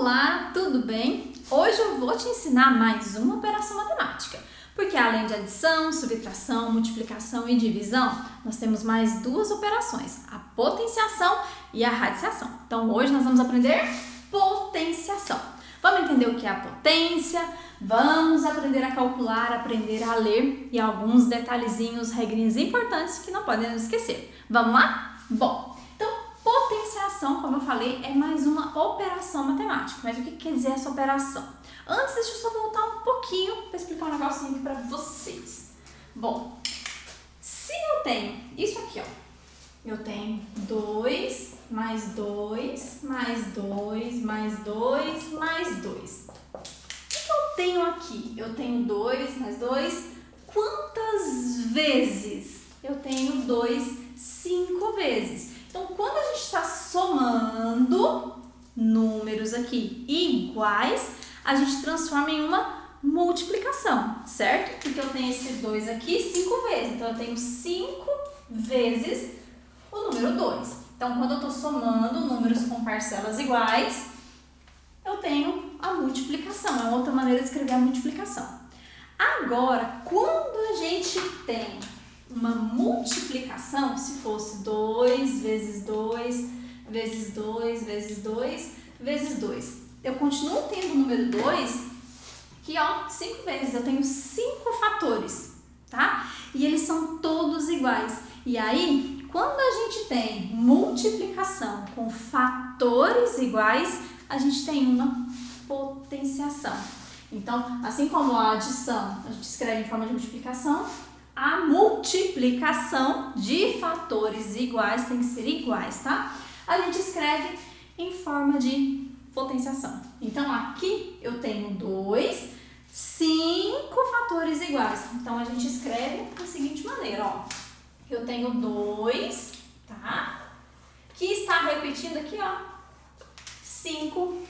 Olá, tudo bem? Hoje eu vou te ensinar mais uma operação matemática, porque além de adição, subtração, multiplicação e divisão, nós temos mais duas operações, a potenciação e a radiciação. Então hoje nós vamos aprender potenciação. Vamos entender o que é a potência, vamos aprender a calcular, aprender a ler e alguns detalhezinhos, regrinhas importantes que não podemos esquecer. Vamos lá? Bom, então potenciação, como eu falei, é mais uma operação matemática. Mas o que quer dizer essa operação? Antes, deixa eu só voltar um pouquinho para explicar um negocinho aqui para vocês. Bom, se eu tenho isso aqui, ó, eu tenho 2 mais 2 mais 2 mais 2 mais 2. O que eu tenho aqui? Eu tenho 2 mais 2. Quantas vezes? Eu tenho 2 5 vezes. Então, quando a gente está somando números aqui iguais, a gente transforma em uma multiplicação, certo? Porque eu tenho esse 2 aqui 5 vezes. Então, eu tenho 5 vezes o número 2. Então, quando eu estou somando números com parcelas iguais, eu tenho a multiplicação. É outra maneira de escrever a multiplicação. Agora, quando a gente tem uma multiplicação, se fosse 2 vezes 2 vezes 2 vezes 2 vezes 2, eu continuo tendo o número 2 que, ó, 5 vezes. Eu tenho 5 fatores, tá? E eles são todos iguais. E aí, quando a gente tem multiplicação com fatores iguais, a gente tem uma potenciação. Então, assim como a adição a gente escreve em forma de multiplicação, a multiplicação de fatores iguais tem que ser iguais, tá? A gente escreve em forma de potenciação. Então, aqui eu tenho 2, 5 fatores iguais. Então, a gente escreve da seguinte maneira, ó. Eu tenho 2, tá? Que está repetindo aqui, ó, 5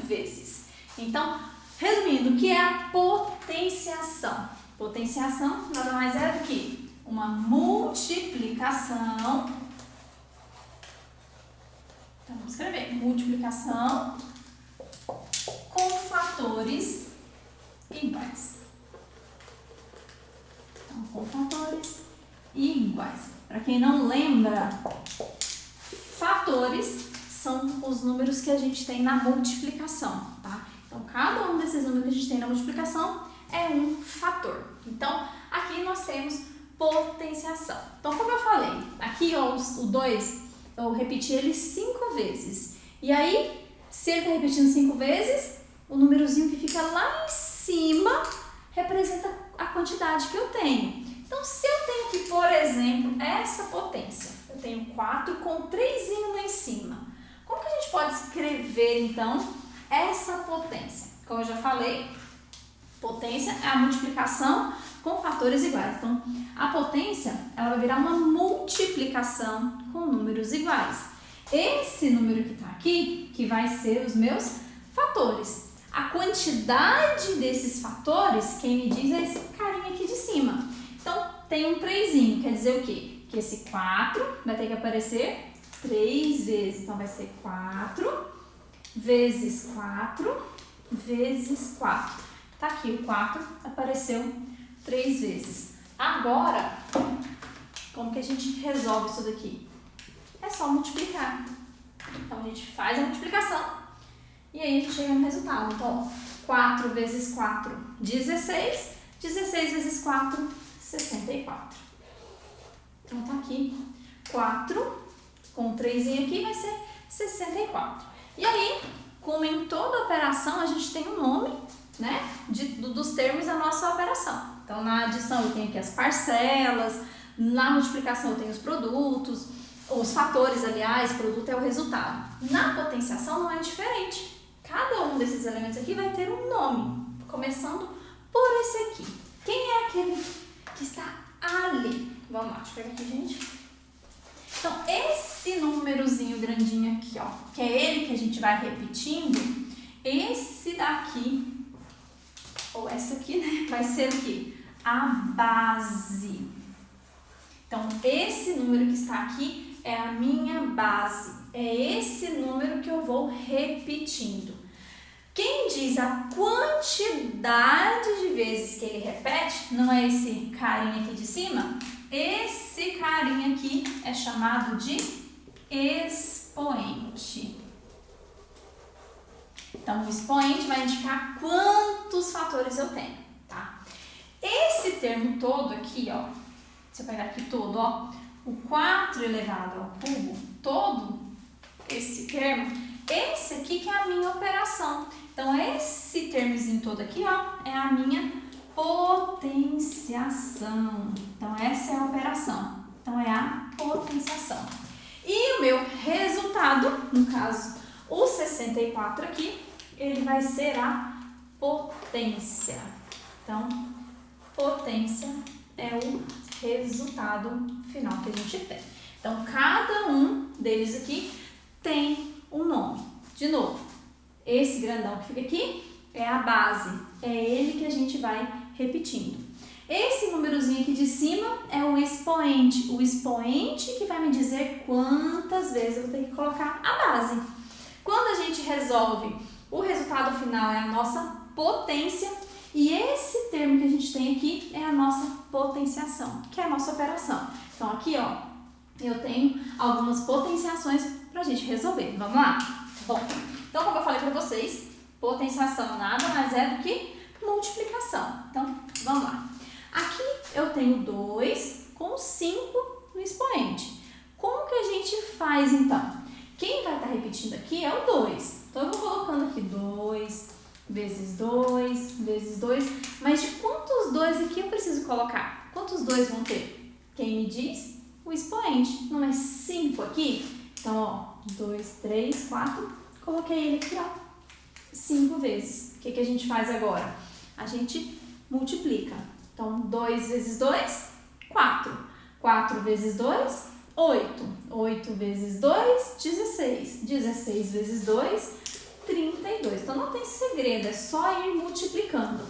vezes. Então, resumindo, o que é a potenciação? Potenciação nada mais é do que uma multiplicação. Então, vamos escrever. Multiplicação com fatores iguais. Então, com fatores iguais. Para quem não lembra, fatores são os números que a gente tem na multiplicação, tá? Então, cada um desses números que a gente tem na multiplicação é um fator. Então, aqui nós temos potenciação. Então, como eu falei, aqui ó, o 2, eu repeti ele 5 vezes. E aí, se ele está repetindo 5 vezes, o númerozinho que fica lá em cima representa a quantidade que eu tenho. Então, se eu tenho aqui, por exemplo, essa potência, eu tenho 4 com 3 lá em cima. Como que a gente pode escrever, então, essa potência? Como eu já falei, potência é a multiplicação com fatores iguais. Então, a potência, ela vai virar uma multiplicação com números iguais. Esse número que está aqui, que vai ser os meus fatores. A quantidade desses fatores, quem me diz é esse carinha aqui de cima. Então, tem um 3, quer dizer o quê? Que esse 4 vai ter que aparecer 3 vezes. Então, vai ser 4 vezes 4 vezes 4. Tá aqui, o 4 apareceu 3 vezes. Agora, como que a gente resolve isso daqui? É só multiplicar. Então, a gente faz a multiplicação e aí a gente chega no resultado. Então, 4 vezes 4, 16. 16 vezes 4, 64. Então, tá aqui. 4 com 3 aqui vai ser 64. E aí, como em toda operação, a gente tem um nome, né, dos termos da nossa operação. Então, na adição eu tenho aqui as parcelas, na multiplicação eu tenho os produtos, os fatores, aliás, produto é o resultado. Na potenciação não é diferente. Cada um desses elementos aqui vai ter um nome, começando por esse aqui. Quem é aquele que está ali? Vamos lá, deixa eu pegar aqui, gente. Então, esse númerozinho grandinho aqui, ó, que é ele que a gente vai repetindo, esse daqui, ou essa aqui, né, vai ser o quê? A base. Então, esse número que está aqui é a minha base. É esse número que eu vou repetindo. diz a quantidade de vezes que ele repete, não é esse carinha aqui de cima? Esse carinha aqui é chamado de expoente. Então, o expoente vai indicar quantos fatores eu tenho, tá? Esse termo todo aqui, ó, se eu pegar aqui todo, ó, o 4 elevado ao cubo, todo esse termo, esse aqui que é a minha operação. Então, esse termozinho todo aqui, ó, é a minha potenciação. Então, essa é a operação. Então, é a potenciação. E o meu resultado, no caso, o 64 aqui, ele vai ser a potência. Então, potência é o resultado final que a gente tem. Então, cada um deles aqui tem um nome. De novo, esse grandão que fica aqui é a base. É ele que a gente vai repetindo. Esse númerozinho aqui de cima é o expoente. O expoente que vai me dizer quantas vezes eu vou ter que colocar a base. Quando a gente resolve, o resultado final é a nossa potência. E esse termo que a gente tem aqui é a nossa potenciação, que é a nossa operação. Então, aqui, ó, eu tenho algumas potenciações para a gente resolver. Vamos lá? Bom, então, como eu falei para vocês, potenciação nada mais é do que multiplicação. Então, vamos lá. Aqui eu tenho 2 com 5 no expoente. Como que a gente faz, então? Quem vai estar repetindo aqui é o 2. Então, eu vou colocando aqui 2 vezes 2 vezes 2. Mas de quantos 2 aqui eu preciso colocar? Quantos 2 vão ter? Quem me diz? O expoente. Não é 5 aqui? Então, ó, 2, 3, 4. Coloquei ele aqui, ó, 5 vezes. O que a gente faz agora? A gente multiplica. Então, 2 vezes 2, 4. 4 vezes 2, 8. 8 vezes 2, 16. 16 vezes 2, 32. Então, não tem segredo, é só ir multiplicando.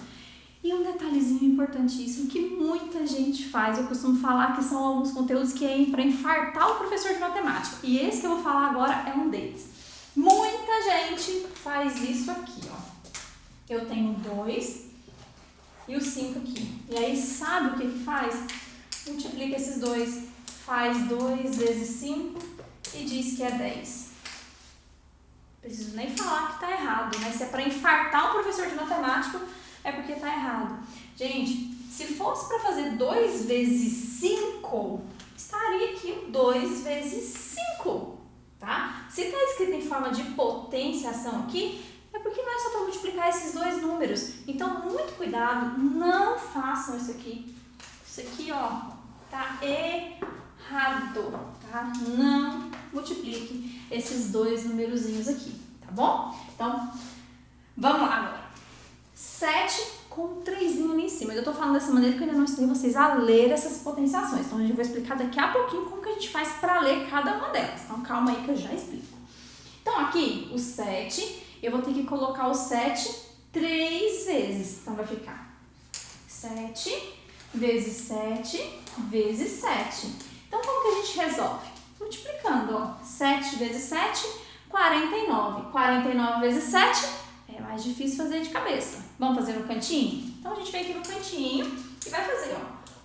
E um detalhezinho importantíssimo que muita gente faz, eu costumo falar que são alguns conteúdos que é para infartar o professor de matemática. E esse que eu vou falar agora é um deles. Muita gente faz isso aqui, ó. Eu tenho 2 e o 5 aqui. E aí, sabe o que faz? Multiplica esses dois. Faz 2 vezes 5 e diz que é 10. Preciso nem falar que tá errado, né? Se é para infartar o professor de matemática, é porque tá errado. Gente, se fosse para fazer 2 vezes 5, estaria aqui 2 vezes 5, tá? Se tá escrito em forma de potenciação aqui, é porque não é só para multiplicar esses dois números. Então, muito cuidado, não façam isso aqui. Isso aqui, ó, tá errado, tá? Não multiplique esses dois numerozinhos aqui, tá bom? Então, vamos lá agora. 7 com um 3 ali em cima. Eu tô falando dessa maneira porque eu ainda não ensinei vocês a ler essas potenciações. Então, a gente vai explicar daqui a pouquinho como que a gente faz para ler cada uma delas. Então, calma aí que eu já explico. Então, aqui, o 7, eu vou ter que colocar o 7 3 vezes. Então, vai ficar 7 vezes 7 vezes 7. Então, como que a gente resolve? Multiplicando, ó. 7 vezes 7, 49. 49 vezes 7 é mais difícil fazer de cabeça. Vamos fazer no cantinho? Então, a gente vem aqui no cantinho e vai fazer, ó.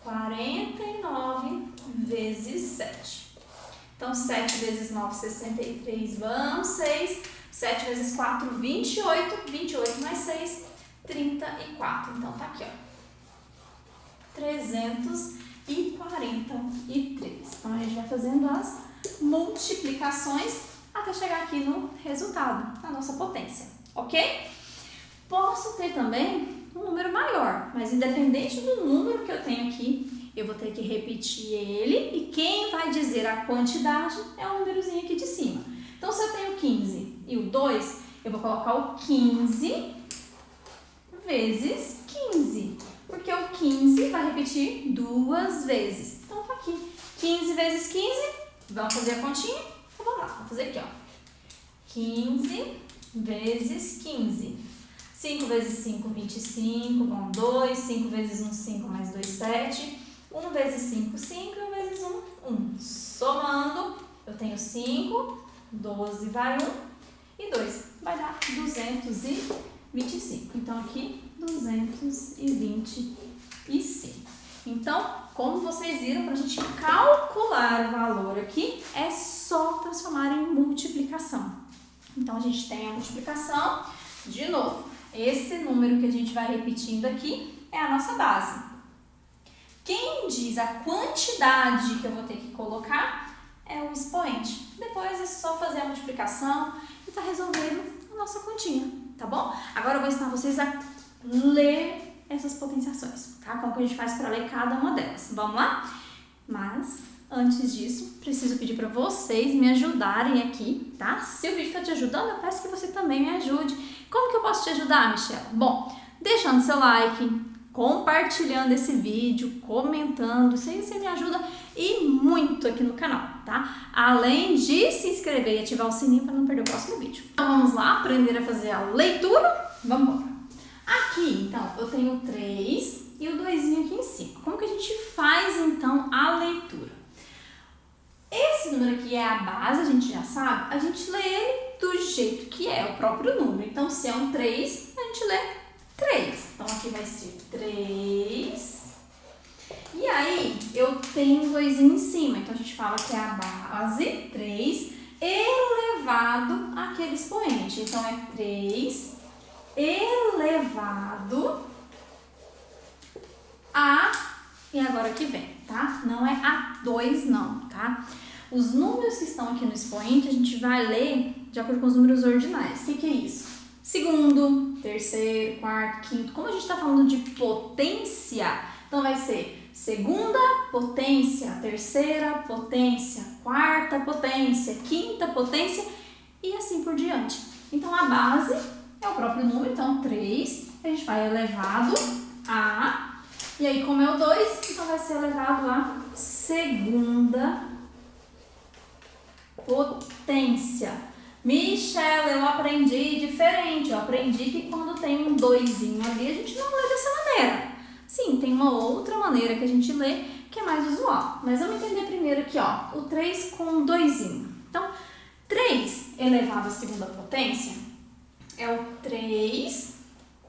49 vezes 7. Então, 7 vezes 9, 63, vão 6. 7 vezes 4, 28. 28 mais 6, 34. Então, tá aqui, ó. 343. Então, a gente vai fazendo as multiplicações até chegar aqui no resultado, na nossa potência, ok? Posso ter também um número maior, mas independente do número que eu tenho aqui, eu vou ter que repetir ele e quem vai dizer a quantidade é o númerozinho aqui de cima. Então, se eu tenho 15 e o 2, eu vou colocar o 15 vezes 15. Porque o 15 vai repetir 2 vezes. Então, tá aqui. 15 vezes 15. Vamos fazer a continha? Então, vamos lá. Vamos fazer aqui, ó. 15 vezes 15. 5 vezes 5, 25. Vão 2. 5 vezes 1, 5 mais 2, 7. 1 vezes 5, 5. E 1 vezes 1, 1. Somando, eu tenho 5. 12 vai 1. E 2 vai dar 220. 25. Então, aqui, 225. Então, como vocês viram, para a gente calcular o valor aqui, é só transformar em multiplicação. Então, a gente tem a multiplicação, de novo, esse número que a gente vai repetindo aqui é a nossa base. Quem diz a quantidade que eu vou ter que colocar é o expoente. Depois é só fazer a multiplicação e tá resolvendo a nossa continha, tá bom? Agora eu vou ensinar vocês a ler essas potenciações, tá? Como que a gente faz para ler cada uma delas. Vamos lá? Mas, antes disso, preciso pedir para vocês me ajudarem aqui, tá? Se o vídeo está te ajudando, eu peço que você também me ajude. Como que eu posso te ajudar, Michelle? Bom, deixando seu like, compartilhando esse vídeo, comentando, isso aí você me ajuda e muito aqui no canal, tá? Além de se inscrever e ativar o sininho para não perder o próximo vídeo. Então vamos lá aprender a fazer a leitura? Vamos embora! Aqui, então, eu tenho 3 e o 2 aqui em cima. Como que a gente faz, então, a leitura? Esse número aqui é a base, a gente já sabe, a gente lê ele do jeito que é, o próprio número. Então, se é um 3, a gente lê 3. Então, aqui vai ser 3. E aí, eu tenho um 2 em cima. Então, a gente fala que é a base, 3, elevado àquele expoente. Então, é 3 elevado a... E agora que vem, tá? Não é a 2 não, tá? Os números que estão aqui no expoente, a gente vai ler de acordo com os números ordinais. O que é isso? Segundo, terceiro, quarto, quinto. Como a gente está falando de potência, então vai ser segunda potência, terceira potência, quarta potência, quinta potência e assim por diante. Então, a base é o próprio número, então 3, a gente vai elevado a, e aí como é o 2, então vai ser elevado a segunda potência. Michelle, eu aprendi diferente, eu aprendi que quando tem um 2zinho ali, a gente não lê dessa maneira. Sim, tem uma outra maneira que a gente lê, que é mais usual, mas vamos entender primeiro aqui, ó, o 3 com um 2zinho. Então, 3 elevado à segunda potência é o 3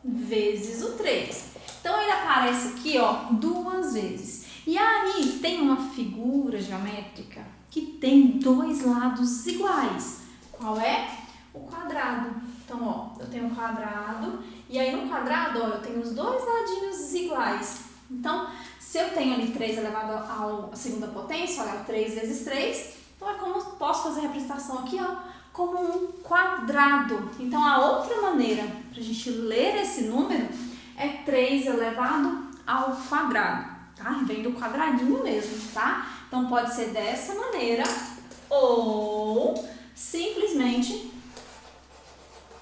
vezes o 3. Então, ele aparece aqui, ó, 2 vezes. E aí, tem uma figura geométrica que tem 2 lados iguais. Qual é? O quadrado. Então, ó, eu tenho um quadrado. E aí, no quadrado, ó, eu tenho os 2 ladinhos iguais. Então, se eu tenho ali 3 elevado à segunda potência, olha, 3 vezes 3. Então, é como posso fazer a representação aqui, ó, como um quadrado. Então, a outra maneira para a gente ler esse número é 3 elevado ao quadrado, tá? Vem do quadradinho mesmo, tá? Então, pode ser dessa maneira ou simplesmente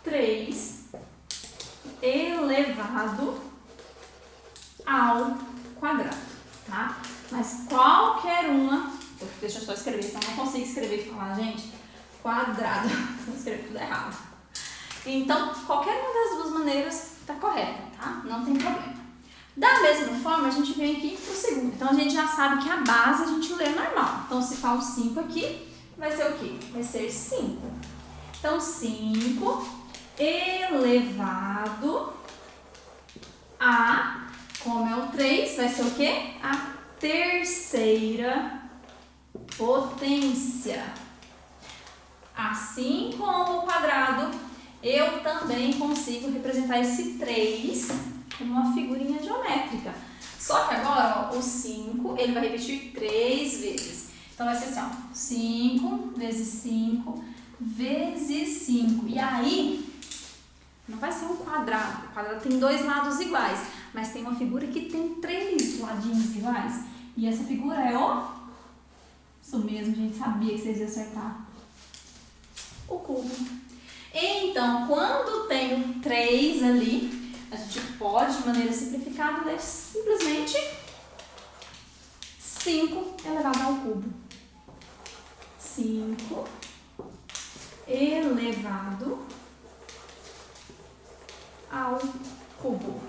3 elevado ao quadrado, tá? Mas qualquer uma... Deixa eu só escrever, senão eu não consigo escrever e falar, gente... quadrado, eu escrevi tudo errado. Então, qualquer uma das duas maneiras está correta, tá? Não tem problema. Da mesma forma, a gente vem aqui pro segundo. Então, a gente já sabe que a base a gente lê normal. Então, se tá o 5 aqui, vai ser o quê? Vai ser 5. Então, 5 elevado a, como é o 3, vai ser o quê? A terceira potência. Assim como o quadrado, eu também consigo representar esse 3 como uma figurinha geométrica. Só que agora, ó, o 5, ele vai repetir 3 vezes. Então, vai ser assim, ó, 5 vezes 5 vezes 5. E aí, não vai ser um quadrado. O quadrado tem 2 lados iguais, mas tem uma figura que tem 3 ladinhos iguais. E essa figura é o... Isso mesmo, gente, sabia que vocês iam acertar. O cubo. Então, quando tem 3 ali, a gente pode, de maneira simplificada, ler simplesmente 5 elevado ao cubo. 5 elevado ao cubo.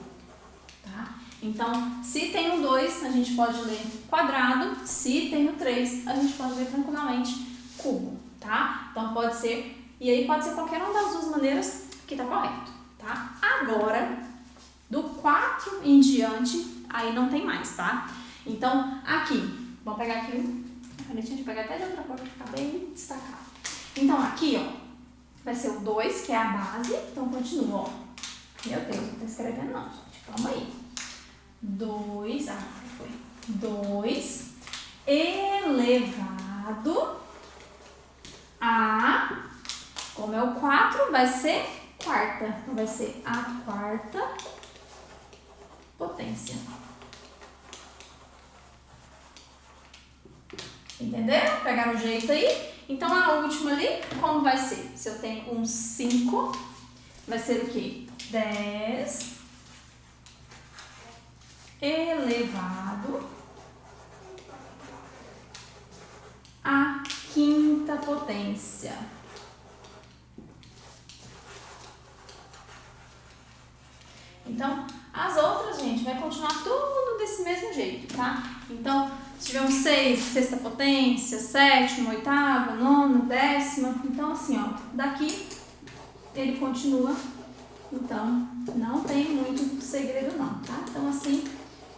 Tá? Então, se tem o 2, a gente pode ler quadrado. Se tem o 3, a gente pode ler tranquilamente cubo. Tá? Então, pode ser... E aí, pode ser qualquer uma das duas maneiras que tá correto. tá? Agora, do 4 em diante, aí não tem mais, tá? Então, aqui, vamos pegar aqui, a canetinha de pegar até de outra cor para ficar bem destacado. Então, aqui, ó, vai ser o 2, que é a base, então continua, ó. Meu Deus, não tá escrevendo não, gente, calma aí. 2, foi 2 elevado a, como é o 4, vai ser quarta. Então, vai ser a quarta potência. Entenderam? Pegaram o jeito aí? Então, a última ali, como vai ser? Se eu tenho um 5, vai ser o quê? 10 elevado à quinta potência. Então, as outras, gente, vai continuar tudo desse mesmo jeito, tá? Então, se tiver um 6, sexta potência, sétima, oitava, nona, décima, então assim, ó, daqui ele continua, então não tem muito segredo não, tá? Então assim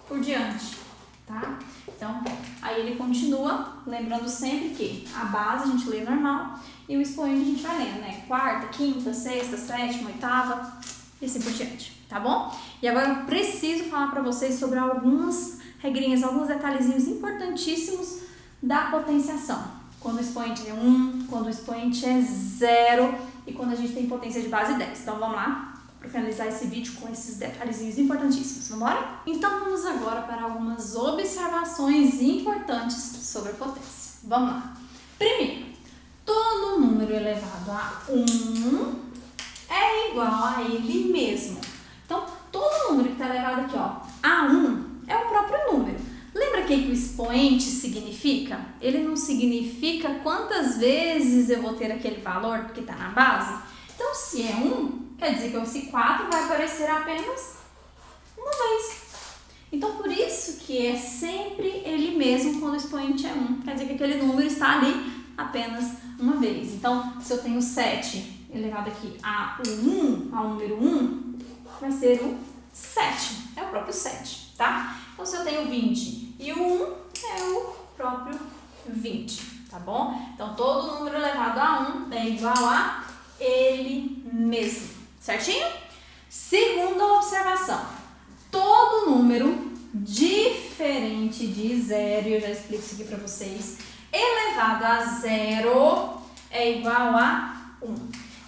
por diante, tá? Então, aí ele continua, lembrando sempre que a base a gente lê normal e o expoente a gente vai lendo, né? Quarta, quinta, sexta, sétima, oitava e assim por diante, tá bom? E agora eu preciso falar pra vocês sobre algumas regrinhas, alguns detalhezinhos importantíssimos da potenciação. Quando o expoente é 1, quando o expoente é 0 e quando a gente tem potência de base 10. Então vamos lá para finalizar esse vídeo com esses detalhezinhos importantíssimos. Vamos embora? Então vamos agora para algumas observações importantes sobre a potência. Vamos lá. Primeiro, todo número elevado a 1 é igual a ele mesmo. Então, todo número que está elevado aqui, ó, a 1 é o próprio número. Lembra que o expoente significa? Ele não significa quantas vezes eu vou ter aquele valor porque está na base. Então, se é 1, quer dizer que esse 4 vai aparecer apenas uma vez. Então, por isso que é sempre ele mesmo quando o expoente é 1. Quer dizer que aquele número está ali apenas uma vez. Então, se eu tenho 7 elevado aqui a 1, ao número 1, vai ser o 7. É o próprio 7, tá? Então, se eu tenho 20 e o 1 é o próprio 20, tá bom? Então, todo número elevado a 1 é igual a ele mesmo, certinho? Segunda observação, todo número diferente de 0, eu já explico isso aqui para vocês, elevado a 0 é igual a 1.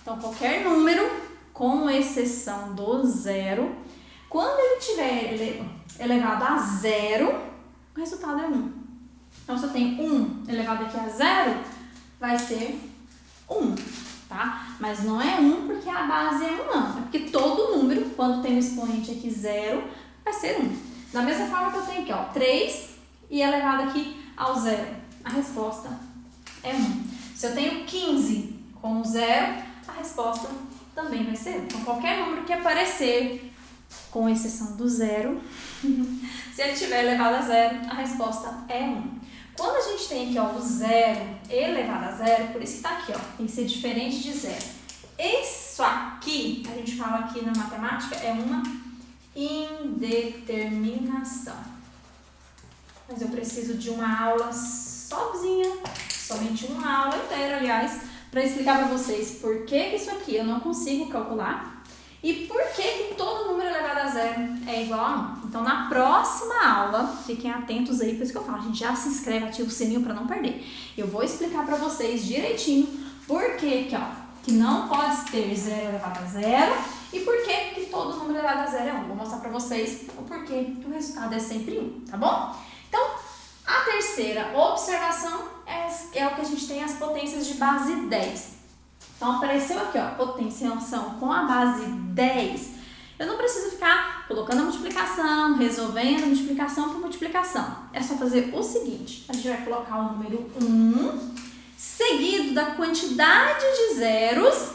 Então, qualquer número, com exceção do 0, quando ele estiver elevado a 0, o resultado é 1. Então, se eu tenho 1 elevado aqui a 0, vai ser 1, tá? Mas não é 1 porque a base é 1, não. É porque todo número, quando tem um expoente aqui 0, vai ser 1. Da mesma forma que eu tenho aqui, ó, 3 e elevado aqui ao 0. A resposta é 1. Se eu tenho 15 com 0, a resposta também vai ser 1. Então, qualquer número que aparecer, com exceção do 0, se ele estiver elevado a 0, a resposta é 1. Quando a gente tem aqui, ó, o 0 elevado a 0, por isso que tá aqui, ó, tem que ser diferente de 0. Isso aqui, a gente fala aqui na matemática, é uma indeterminação. Mas eu preciso de uma aula sozinha, somente uma aula inteira, aliás, para explicar para vocês por que isso aqui eu não consigo calcular e por que todo número elevado a 0 é igual a 1. Então, na próxima aula, fiquem atentos aí, por isso que eu falo, a gente já se inscreve, ativa o sininho para não perder. Eu vou explicar para vocês direitinho por que, que não pode ter 0 elevado a 0 e por que todo número elevado a 0 é 1. Vou mostrar para vocês o porquê que o resultado é sempre 1, tá bom? Então, a terceira observação é o que a gente tem as potências de base 10. Então, apareceu aqui, ó, potenciação com a base 10. Eu não preciso ficar colocando a multiplicação, resolvendo a multiplicação por multiplicação. É só fazer o seguinte, a gente vai colocar o número 1, seguido da quantidade de zeros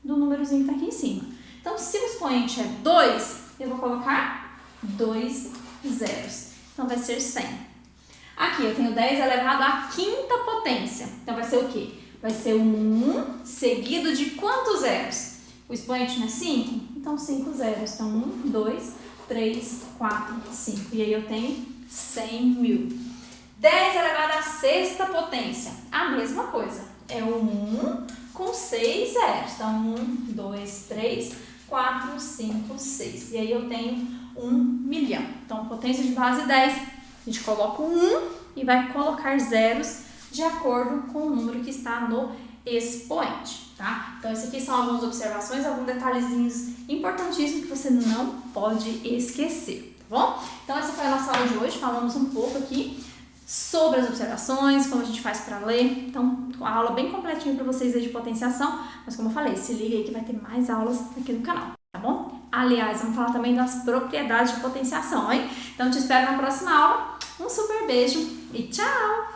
do númerozinho que está aqui em cima. Então, se o expoente é 2, eu vou colocar 2 zeros. Então, vai ser 100. Aqui eu tenho 10 elevado à quinta potência. Então, vai ser o quê? Vai ser 1 seguido de quantos zeros? O expoente não é 5? Então 5 zeros. Então 1, 2, 3, 4, 5. E aí eu tenho 100 mil. 10 elevado à sexta potência. A mesma coisa. É o 1 com 6 zeros. Então 1, 2, 3, 4, 5, 6. E aí eu tenho 1 milhão. Então potência de base 10. A gente coloca o 1 e vai colocar zeros de acordo com o número que está no expoente, tá? Então, essas aqui são algumas observações, alguns detalhezinhos importantíssimos que você não pode esquecer, tá bom? Então, essa foi a nossa aula de hoje. Falamos um pouco aqui sobre as observações, como a gente faz para ler. Então, a aula bem completinha para vocês aí de potenciação, mas como eu falei, se liga aí que vai ter mais aulas aqui no canal, tá bom? Aliás, vamos falar também das propriedades de potenciação, hein? Então, te espero na próxima aula. Um super beijo e tchau!